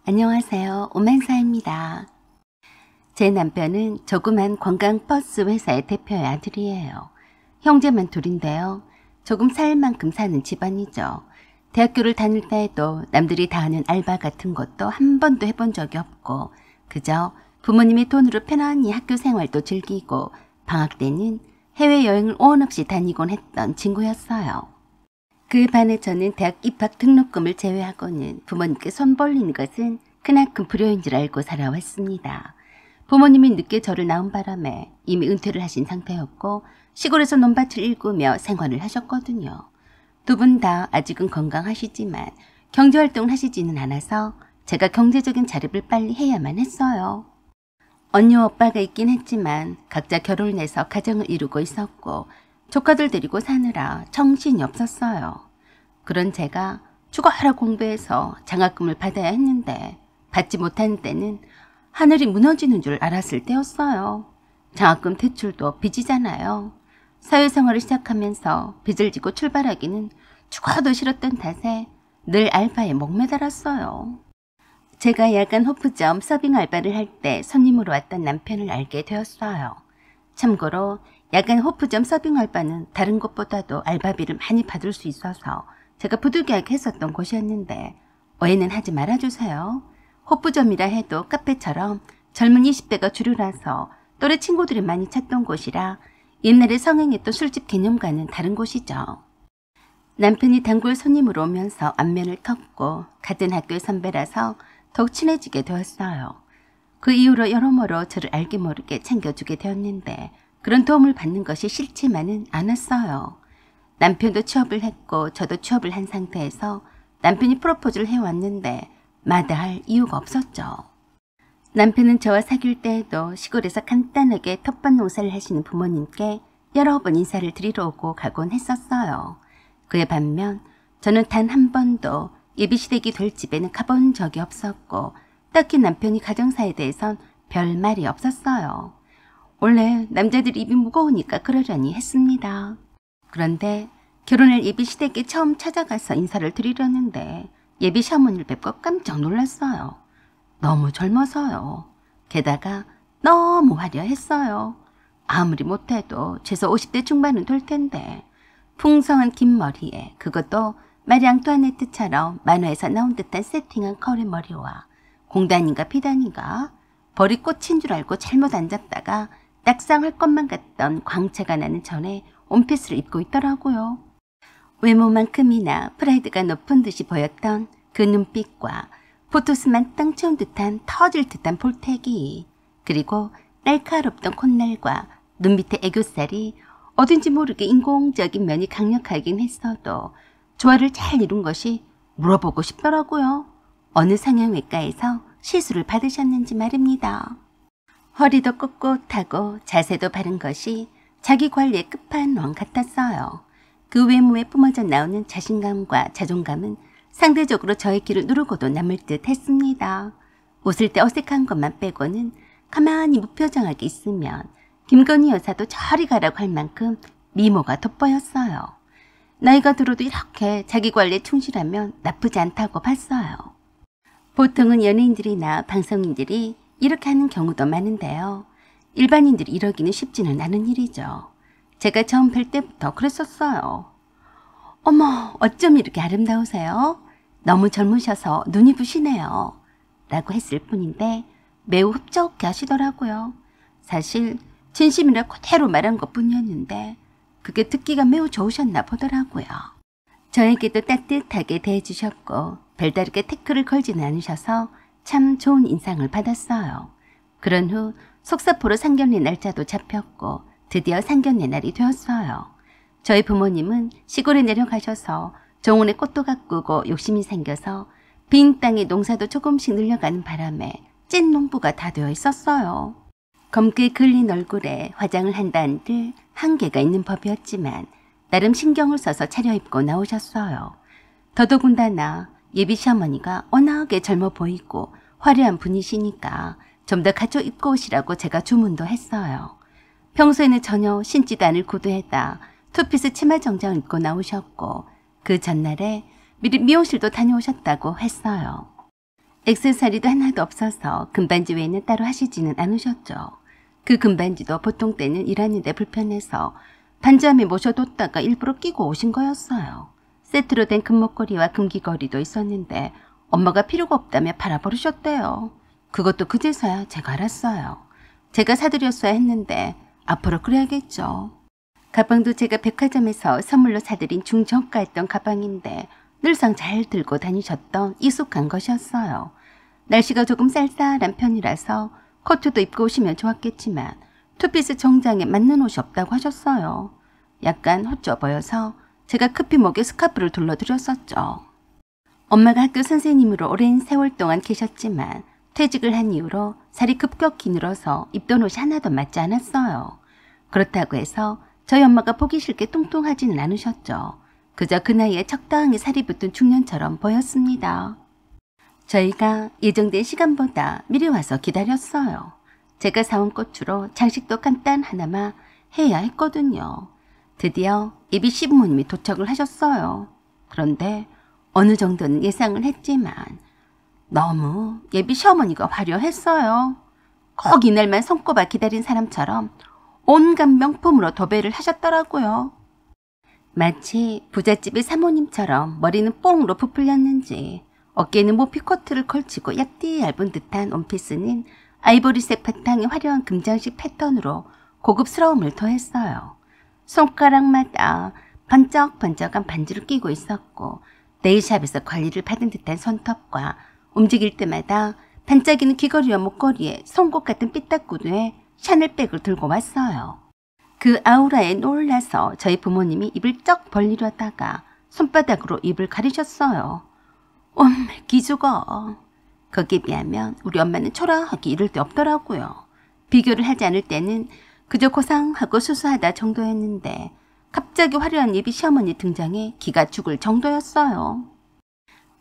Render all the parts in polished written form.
안녕하세요. 오만사입니다. 제 남편은 조그만 관광버스 회사의 대표의 아들이에요. 형제만 둘인데요. 조금 살 만큼 사는 집안이죠. 대학교를 다닐 때에도 남들이 다 하는 알바 같은 것도 한 번도 해본 적이 없고 그저 부모님의 돈으로 편안히 학교 생활도 즐기고 방학 때는 해외여행을 오원 없이 다니곤 했던 친구였어요. 그에 반해 저는 대학 입학 등록금을 제외하고는 부모님께 손 벌리는 것은 크나큰 불효인 줄 알고 살아왔습니다. 부모님이 늦게 저를 낳은 바람에 이미 은퇴를 하신 상태였고 시골에서 논밭을 일구며 생활을 하셨거든요. 두 분 다 아직은 건강하시지만 경제활동을 하시지는 않아서 제가 경제적인 자립을 빨리 해야만 했어요. 언니 오빠가 있긴 했지만 각자 결혼을 해서 가정을 이루고 있었고 조카들 데리고 사느라 정신이 없었어요. 그런 제가 죽어라 공부해서 장학금을 받아야 했는데 받지 못하는 때는 하늘이 무너지는 줄 알았을 때였어요. 장학금 대출도 빚이잖아요. 사회생활을 시작하면서 빚을 지고 출발하기는 죽어도 싫었던 탓에 늘 알바에 목매달았어요. 제가 야간 호프점 서빙 알바를 할 때 손님으로 왔던 남편을 알게 되었어요. 참고로 야간 호프점 서빙 알바는 다른 곳보다도 알바비를 많이 받을 수 있어서 제가 부득이하게 했었던 곳이었는데 오해는 하지 말아주세요. 호프점이라 해도 카페처럼 젊은 20대가 주류라서 또래 친구들이 많이 찾던 곳이라 옛날에 성행했던 술집 개념과는 다른 곳이죠. 남편이 단골 손님으로 오면서 안면을 텄고 같은 학교의 선배라서 더욱 친해지게 되었어요. 그 이후로 여러모로 저를 알게 모르게 챙겨주게 되었는데 그런 도움을 받는 것이 싫지만은 않았어요. 남편도 취업을 했고 저도 취업을 한 상태에서 남편이 프로포즈를 해왔는데 마다할 이유가 없었죠. 남편은 저와 사귈 때에도 시골에서 간단하게 텃밭 농사를 하시는 부모님께 여러 번 인사를 드리러 오고 가곤 했었어요. 그에 반면 저는 단 한 번도 예비시댁이 될 집에는 가본 적이 없었고 딱히 남편이 가정사에 대해선 별 말이 없었어요. 원래 남자들이 입이 무거우니까 그러려니 했습니다. 그런데 결혼할 예비시댁에 처음 찾아가서 인사를 드리려는데 예비 시어머니를 뵙고 깜짝 놀랐어요. 너무 젊어서요. 게다가 너무 화려했어요. 아무리 못해도 최소 50대 중반은 될 텐데 풍성한 긴 머리에 그것도 마리 앙투아네트처럼 만화에서 나온 듯한 세팅한 커리 머리와 공단인가 비단인가 벌이 꽂힌 줄 알고 잘못 앉았다가 낙상할 것만 같던 광채가 나는 전에 원피스를 입고 있더라고요. 외모만큼이나 프라이드가 높은 듯이 보였던 그 눈빛과 포토스만 땅 채운 듯한 터질 듯한 볼태기 그리고 날카롭던 콧날과 눈 밑에 애교살이 어딘지 모르게 인공적인 면이 강력하긴 했어도 조화를 잘 이룬 것이 물어보고 싶더라고요. 어느 성형외과에서 시술을 받으셨는지 말입니다. 허리도 꼿꼿하고 자세도 바른 것이 자기 관리의 끝판왕 같았어요. 그 외모에 뿜어져 나오는 자신감과 자존감은 상대적으로 저의 길을 누르고도 남을 듯 했습니다. 웃을 때 어색한 것만 빼고는 가만히 무표정하게 있으면 김건희 여사도 저리 가라고 할 만큼 미모가 돋보였어요. 나이가 들어도 이렇게 자기 관리에 충실하면 나쁘지 않다고 봤어요. 보통은 연예인들이나 방송인들이 이렇게 하는 경우도 많은데요. 일반인들이 이러기는 쉽지는 않은 일이죠. 제가 처음 뵐 때부터 그랬었어요. 어머, 어쩜 이렇게 아름다우세요? 너무 젊으셔서 눈이 부시네요. 라고 했을 뿐인데 매우 흡족해 하시더라고요. 사실 진심이라 그대로 말한 것뿐이었는데 그게 듣기가 매우 좋으셨나 보더라고요. 저에게도 따뜻하게 대해주셨고 별다르게 태클을 걸지는 않으셔서 참 좋은 인상을 받았어요. 그런 후 속사포로 상견례 날짜도 잡혔고 드디어 상견례 날이 되었어요. 저희 부모님은 시골에 내려가셔서 정원에 꽃도 가꾸고 욕심이 생겨서 빈 땅에 농사도 조금씩 늘려가는 바람에 찐 농부가 다 되어 있었어요. 검게 그을린 얼굴에 화장을 한다 한들 한계가 있는 법이었지만 나름 신경을 써서 차려입고 나오셨어요. 더더군다나 예비 시어머니가 워낙에 젊어 보이고 화려한 분이시니까 좀 더 갖춰 입고 오시라고 제가 주문도 했어요. 평소에는 전혀 신지도 않을 구두에다 투피스 치마 정장을 입고 나오셨고 그 전날에 미리 미용실도 다녀오셨다고 했어요. 액세서리도 하나도 없어서 금반지 외에는 따로 하시지는 않으셨죠. 그 금반지도 보통 때는 일하는데 불편해서 반지함에 모셔뒀다가 일부러 끼고 오신 거였어요. 세트로 된 금목걸이와 금귀걸이도 있었는데 엄마가 필요가 없다며 팔아버리셨대요. 그것도 그제서야 제가 알았어요. 제가 사드렸어야 했는데 앞으로 그래야겠죠. 가방도 제가 백화점에서 선물로 사드린 중저가였던 가방인데 늘상 잘 들고 다니셨던 익숙한 것이었어요. 날씨가 조금 쌀쌀한 편이라서 코트도 입고 오시면 좋았겠지만 투피스 정장에 맞는 옷이 없다고 하셨어요. 약간 허쪄 보여서 제가 급히 목에 스카프를 둘러드렸었죠. 엄마가 학교 선생님으로 오랜 세월 동안 계셨지만 퇴직을 한 이후로 살이 급격히 늘어서 입던 옷이 하나도 맞지 않았어요. 그렇다고 해서 저희 엄마가 보기 싫게 뚱뚱하지는 않으셨죠. 그저 그 나이에 적당히 살이 붙은 중년처럼 보였습니다. 저희가 예정된 시간보다 미리 와서 기다렸어요. 제가 사온 꽃으로 장식도 간단 하나만 해야 했거든요. 드디어 예비 시부모님이 도착을 하셨어요. 그런데 어느 정도는 예상을 했지만 너무 예비 시어머니가 화려했어요. 꼭 이날만 손꼽아 기다린 사람처럼 온갖 명품으로 도배를 하셨더라고요. 마치 부잣집의 사모님처럼 머리는 뽕으로 부풀렸는지 어깨에는 모피 코트를 걸치고 얇디 얇은 듯한 원피스는 아이보리색 바탕의 화려한 금장식 패턴으로 고급스러움을 더했어요. 손가락마다 번쩍번쩍한 반지를 끼고 있었고 네일샵에서 관리를 받은 듯한 손톱과 움직일 때마다 반짝이는 귀걸이와 목걸이에 송곳 같은 삐딱구두에 샤넬백을 들고 왔어요. 그 아우라에 놀라서 저희 부모님이 입을 쩍 벌리려다가 손바닥으로 입을 가리셨어요. 엄마 기죽어. 거기에 비하면 우리 엄마는 초라하기 이를 데 없더라고요. 비교를 하지 않을 때는 그저 고상하고 수수하다 정도였는데 갑자기 화려한 예비 시어머니 등장에 기가 죽을 정도였어요.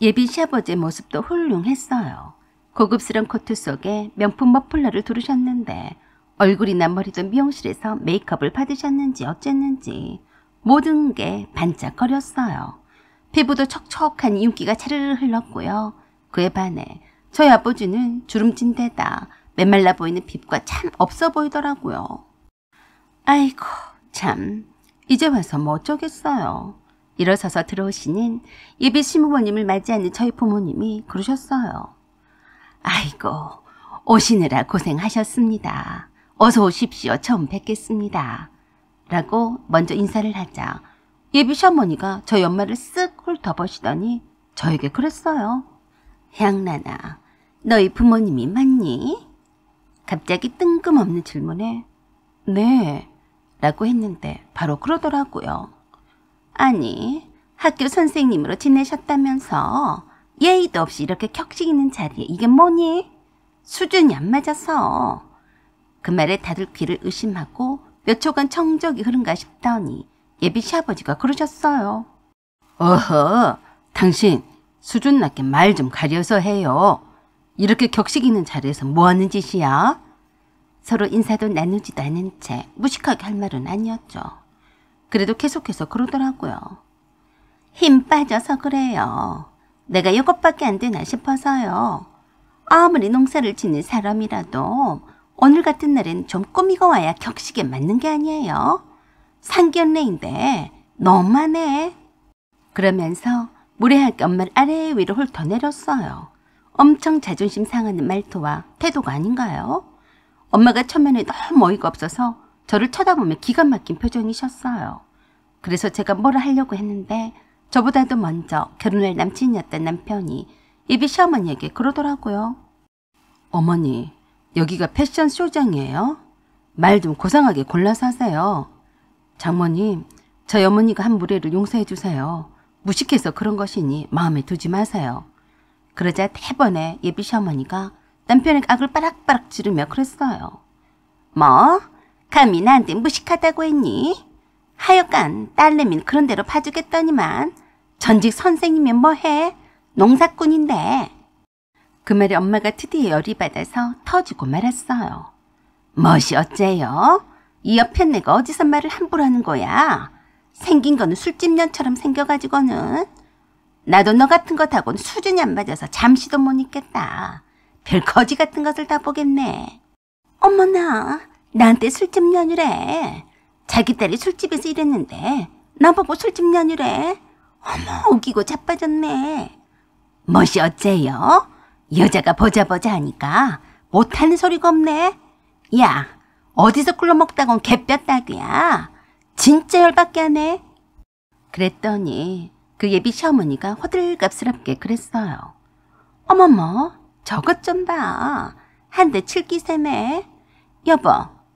예비 시아버지의 모습도 훌륭했어요. 고급스러운 코트 속에 명품 머플러를 두르셨는데 얼굴이나 머리도 미용실에서 메이크업을 받으셨는지 어쨌는지 모든 게 반짝거렸어요. 피부도 촉촉한 윤기가 차르르 흘렀고요. 그에 반해 저희 아버지는 주름진 데다 메말라 보이는 피부가 참 없어 보이더라고요. 아이고 참 이제 와서 뭐 어쩌겠어요. 일어서서 들어오시는 예비 시부모님을 맞이하는 저희 부모님이 그러셨어요. 아이고 오시느라 고생하셨습니다. 어서 오십시오. 처음 뵙겠습니다. 라고 먼저 인사를 하자 예비 시어머니가 저희 엄마를 쓱 훑어보시더니 저에게 그랬어요. 향란아, 너희 부모님이 맞니? 갑자기 뜬금없는 질문에 네 라고 했는데 바로 그러더라고요. 아니 학교 선생님으로 지내셨다면서 예의도 없이 이렇게 격식 있는 자리에 이게 뭐니? 수준이 안 맞아서. 그 말에 다들 귀를 의심하고 몇 초간 청적이 흐른가 싶더니 예비 시아버지가 그러셨어요. 어허, 당신 수준 낮게 말 좀 가려서 해요. 이렇게 격식 있는 자리에서 뭐 하는 짓이야? 서로 인사도 나누지도 않은 채 무식하게 할 말은 아니었죠. 그래도 계속해서 그러더라고요. 힘 빠져서 그래요. 내가 이것밖에 안 되나 싶어서요. 아무리 농사를 짓는 사람이라도 오늘 같은 날엔 좀 꾸미고 와야 격식에 맞는 게 아니에요. 상견례인데 너무하네. 그러면서 무례하게 엄마를 아래 위로 훑어내렸어요. 엄청 자존심 상하는 말투와 태도가 아닌가요? 엄마가 처음에는 너무 어이가 없어서 저를 쳐다보며 기가 막힌 표정이셨어요. 그래서 제가 뭐라 하려고 했는데 저보다도 먼저 결혼할 남친이었던 남편이 예비 시어머니에게 그러더라고요. 어머니, 여기가 패션 쇼장이에요? 말 좀 고상하게 골라서 하세요. 장모님, 저희 어머니가 한 무례를 용서해 주세요. 무식해서 그런 것이니 마음에 두지 마세요. 그러자 대번에 예비 시어머니가 남편의 악을 빠락빠락 지르며 그랬어요. 뭐? 감히 나한테 무식하다고 했니? 하여간 딸내미는 그런 대로 봐주겠더니만 전직 선생이면 뭐해? 농사꾼인데. 그 말에 엄마가 드디어 열이 받아서 터지고 말았어요. 멋이 어째요? 이 옆에 내가 어디서 말을 함부로 하는 거야? 생긴 거는 술집년처럼 생겨가지고는. 나도 너 같은 것하고는 수준이 안 맞아서 잠시도 못 있겠다. 별 거지 같은 것을 다 보겠네. 어머나, 나한테 술집 년이래. 자기 딸이 술집에서 일했는데 나보고 술집 년이래. 어머, 웃기고 자빠졌네. 멋이 어째요? 여자가 보자 하니까 못하는 소리가 없네. 야, 어디서 굴러먹다곤 개뼈따귀야. 진짜 열받게 하네. 그랬더니 그 예비 시어머니가 호들갑스럽게 그랬어요. 어머머, 저것 좀 봐. 한 대 칠기세네. 여보,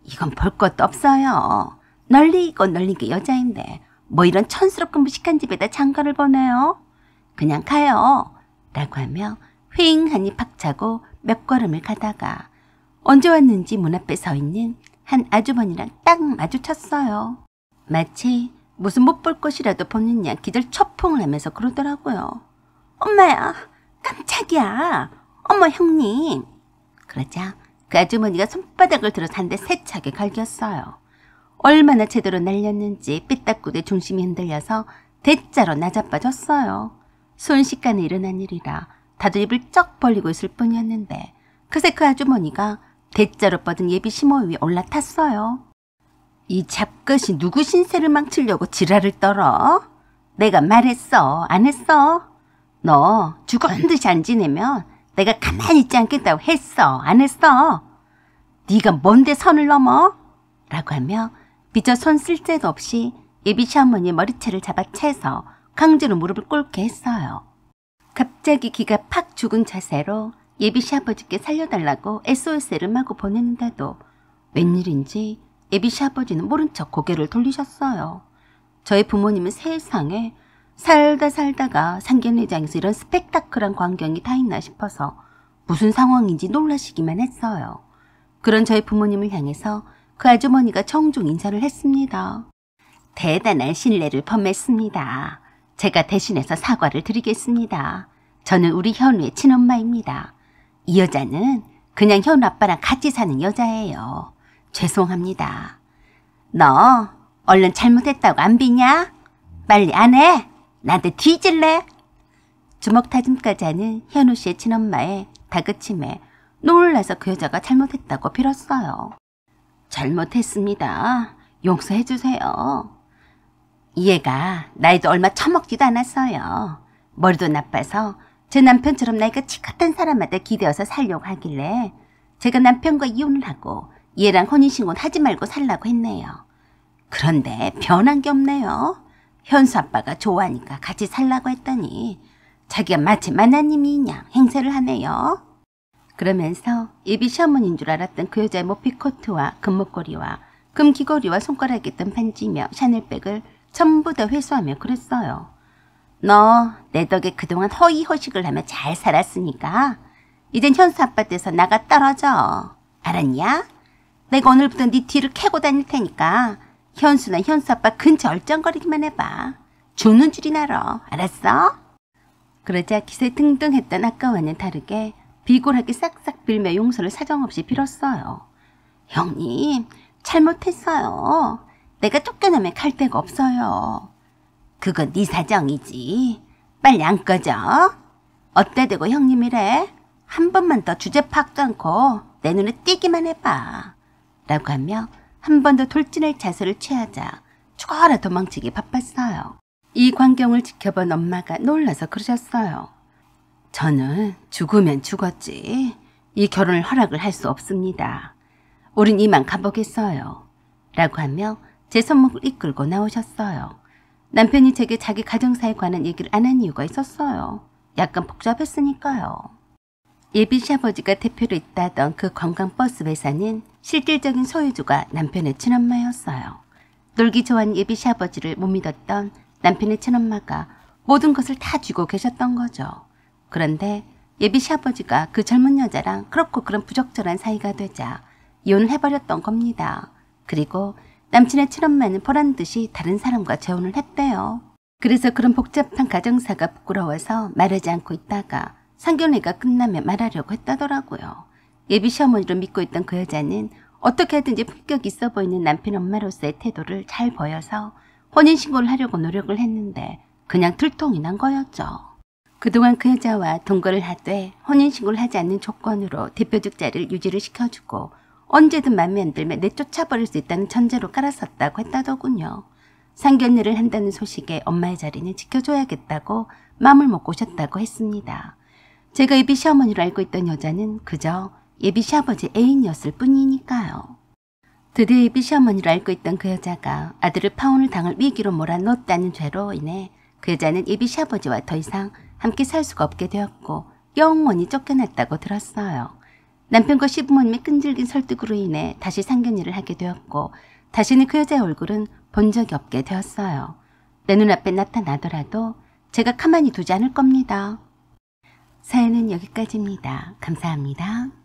이건 볼 것도 없어요. 널리고 널리게 여자인데 뭐 이런 촌스럽고 무식한 집에다 장가를 보내요. 그냥 가요. 라고 하며 휑하니 팍차고 몇 걸음을 가다가 언제 왔는지 문 앞에 서 있는 한 아주머니랑 딱 마주쳤어요. 마치 무슨 못 볼 것이라도 보는 양 기절 초풍을 하면서 그러더라고요. 엄마야, 깜짝이야. 어머, 형님. 그러자 그 아주머니가 손바닥을 들어서 한 대 세차게 갈겼어요. 얼마나 제대로 날렸는지 삐딱구대 중심이 흔들려서 대자로 나자빠졌어요. 순식간에 일어난 일이라 다들 입을 쩍 벌리고 있을 뿐이었는데 그새 그 아주머니가 대자로 뻗은 예비 시모 위에 올라탔어요. 이 잡것이 누구 신세를 망치려고 지랄을 떨어? 내가 말했어, 안 했어? 너 죽은 듯이 안 지내면 내가 가만히 있지 않겠다고 했어, 안 했어? 네가 뭔데 선을 넘어? 라고 하며 미처 손 쓸 데도 없이 예비 시어머니의 머리채를 잡아채서 강제로 무릎을 꿇게 했어요. 갑자기 기가 팍 죽은 자세로 예비 시아버지께 살려달라고 SOS를 마구 보냈는데도 웬일인지 예비 시아버지는 모른 척 고개를 돌리셨어요. 저희 부모님은 세상에 살다가 상견례장에서 이런 스펙타클한 광경이 다 있나 싶어서 무슨 상황인지 놀라시기만 했어요. 그런 저희 부모님을 향해서 그 아주머니가 정중 인사를 했습니다. 대단한 신뢰를 범했습니다. 제가 대신해서 사과를 드리겠습니다. 저는 우리 현우의 친엄마입니다. 이 여자는 그냥 현우 아빠랑 같이 사는 여자예요. 죄송합니다. 너 얼른 잘못했다고 안 비냐? 빨리 안 해? 나한테 뒤질래? 주먹 다짐까지 하는 현우 씨의 친엄마의 다그침에 놀라서 그 여자가 잘못했다고 빌었어요. 잘못했습니다. 용서해 주세요. 이 애가 나이도 얼마 처먹지도 않았어요. 머리도 나빠서 제 남편처럼 나이가 치읓한 사람한테 기대어서 살려고 하길래 제가 남편과 이혼을 하고 얘랑 혼인신고는 하지 말고 살라고 했네요. 그런데 변한 게 없네요. 현수 아빠가 좋아하니까 같이 살라고 했더니 자기가 마치 만화님이냐 행세를 하네요. 그러면서 예비 시어머니인 줄 알았던 그 여자의 모피코트와 금목걸이와 금귀걸이와 손가락에 뜬 반지며 샤넬백을 전부 다 회수하며 그랬어요. 너 내 덕에 그동안 허위허식을 하며 잘 살았으니까 이젠 현수 아빠 떼서 나가 떨어져. 알았냐? 내가 오늘부터 네 뒤를 캐고 다닐 테니까 현수나 현수 아빠 근처 얼쩡거리기만 해봐. 죽는 줄이나 알아. 알았어? 그러자 기세 등등했던 아까와는 다르게 비굴하게 싹싹 빌며 용서를 사정없이 빌었어요. 형님, 잘못했어요. 내가 쫓겨나면 갈 데가 없어요. 그건 네 사정이지. 빨리 안 꺼져. 어때 되고 형님이래? 한 번만 더 주제 파악도 않고 내 눈에 띄기만 해봐. 라고 하며 한 번 더 돌진할 자세를 취하자 죽어라 도망치기 바빴어요. 이 광경을 지켜본 엄마가 놀라서 그러셨어요. 저는 죽으면 죽었지 이 결혼을 허락을 할 수 없습니다. 우린 이만 가보겠어요. 라고 하며 제 손목을 이끌고 나오셨어요. 남편이 제게 자기 가정사에 관한 얘기를 안 한 이유가 있었어요. 약간 복잡했으니까요. 예비 시아버지가 대표로 있다던 그 관광버스 회사는 실질적인 소유주가 남편의 친엄마였어요. 놀기 좋아하는 예비 시아버지를 못 믿었던 남편의 친엄마가 모든 것을 다 쥐고 계셨던 거죠. 그런데 예비 시아버지가 그 젊은 여자랑 그렇고 그런 부적절한 사이가 되자 이혼을 해버렸던 겁니다. 그리고 남친의 친엄마는 보란듯이 다른 사람과 재혼을 했대요. 그래서 그런 복잡한 가정사가 부끄러워서 말하지 않고 있다가 상견례가 끝나면 말하려고 했다더라고요. 예비 시어머니로 믿고 있던 그 여자는 어떻게 하든지 품격 있어 보이는 남편 엄마로서의 태도를 잘 보여서 혼인신고를 하려고 노력을 했는데 그냥 들통이 난 거였죠. 그동안 그 여자와 동거를 하되 혼인신고를 하지 않는 조건으로 대표직자를 유지를 시켜주고 언제든 맘에 안 들면 내쫓아버릴 수 있다는 전제로 깔아섰다고 했다더군요. 상견례를 한다는 소식에 엄마의 자리는 지켜줘야겠다고 마음을 먹고 오셨다고 했습니다. 제가 예비 시어머니로 알고 있던 여자는 그저 예비 시아버지 애인이었을 뿐이니까요. 드디어 예비 시어머니로 알고 있던 그 여자가 아들을 파혼을 당할 위기로 몰아넣었다는 죄로 인해 그 여자는 예비 시아버지와 더 이상 함께 살 수가 없게 되었고 영원히 쫓겨났다고 들었어요. 남편과 시부모님의 끈질긴 설득으로 인해 다시 상견례를 하게 되었고 다시는 그 여자의 얼굴은 본 적이 없게 되었어요. 내 눈앞에 나타나더라도 제가 가만히 두지 않을 겁니다. 사연은 여기까지입니다. 감사합니다.